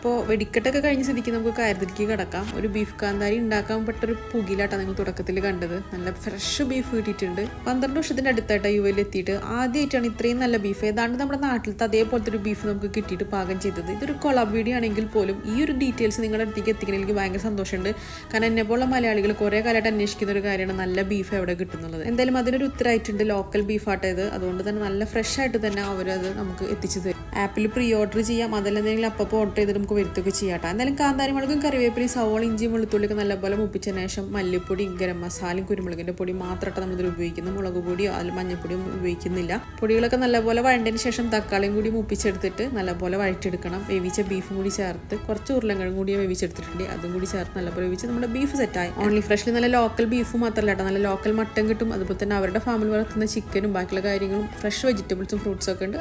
അപ്പോൾ വെടിക്കെട്ടൊക്കെ കഴിഞ്ഞ സ്ഥിതിക്ക് നമുക്ക് കാര്യത്തിലേക്ക് കിടക്കാം. ഒരു ബീഫ് കാന്താരി ഉണ്ടാക്കാൻ പെട്ടൊരു പുകിലാട്ടാണ് നിങ്ങൾ തുടക്കത്തിൽ കണ്ടത്. നല്ല ഫ്രഷ് ബീഫ് കിട്ടിയിട്ടുണ്ട്. 12 വർഷത്തിൻ്റെ അടുത്തായിട്ട് യുഎയിൽ എത്തിയിട്ട് ആദ്യമായിട്ടാണ് ഇത്രയും നല്ല ബീഫ് ഏതാണ്ട് നമ്മുടെ നാട്ടിലത്തെ അതേപോലത്തെ ഒരു ബീഫ് നമുക്ക് കിട്ടിയിട്ട് പാകം ചെയ്തത്. ഇതൊരു കൊളാബ് വീഡിയോ ആണെങ്കിൽ പോലും ഈ ഒരു ഡീറ്റെയിൽസ് നിങ്ങളുടെ അടുത്തേക്ക് എത്തിക്കണമെങ്കിൽ എനിക്ക് ഭയങ്കര സന്തോഷമുണ്ട്. കാരണം എന്നെപ്പോലുള്ള മലയാളികൾ കുറേ കാലമായിട്ട് അന്വേഷിക്കുന്ന ഒരു കാര്യമാണ് നല്ല ബീഫ് എവിടെ കിട്ടുന്നുള്ളത്. എന്തായാലും അതിനൊരു ഉത്തരമായിട്ടുണ്ട്. ലോക്കൽ ബീഫാട്ടത്, അതുകൊണ്ട് തന്നെ നല്ല ഫ്രഷ് ആയിട്ട് തന്നെ അവരത് നമുക്ക് എത്തിച്ചു തരും. ആപ്പിൽ പ്രീ ഓർഡർ ചെയ്യാം, അതെല്ലാം അപ്പോൾ ഓർഡർ ചെയ്തിട്ട് നമുക്ക് വരുത്തുകയൊക്കെ ചെയ്യാട്ടോ. എന്തായാലും കാന്താരി മുളകും കറിവേപ്പിലയും സവോള ഇഞ്ചിയും വെളുത്തുള്ളിയൊക്കെ നല്ലപോലെ മുപ്പിച്ചതിന് ശേഷം മല്ലിപ്പൊടി ഗരം മസാലയും കുരുമുളകിൻ്റെ പൊടി മാത്രമായിട്ട് നമ്മളിതിൽ ഉപയോഗിക്കുന്നത്. മുളക് പൊടിയോ അതിൽ മഞ്ഞൾപ്പൊടിയോ ഉപയോഗിക്കുന്നില്ല. പൊടികളൊക്കെ നല്ലപോലെ വഴണ്ടതിന് ശേഷം തക്കാളിയും കൂടി മുപ്പിച്ചെടുത്തിട്ട് നല്ലപോലെ വഴറ്റിയെടുക്കണം. വേവിച്ച ബീഫും കൂടി ചേർത്ത് കുറച്ച് ഉരുളക്കിഴങ്ങും കൂടി വേവിച്ചെടുത്തിട്ടുണ്ട്. അതും കൂടി ചേർത്ത് നല്ലപോലെ വേവിച്ച് നമ്മുടെ ബീഫ് സെറ്റായി. ഓൺലി ഫ്രഷിൽ നല്ല ലോക്കൽ ബീഫ് മാത്രമല്ല കേട്ടോ, നല്ല ലോക്കൽ മട്ടൻ കിട്ടും. അതുപോലെ തന്നെ അവരുടെ ഫാമിൽ വളർത്തുന്ന ചിക്കനും ബാക്കിയുള്ള കാര്യങ്ങളും ഫ്രഷ് വെജിറ്റബിൾസും ഫ്രൂട്ട്സും ഒക്കെ ഉണ്ട്.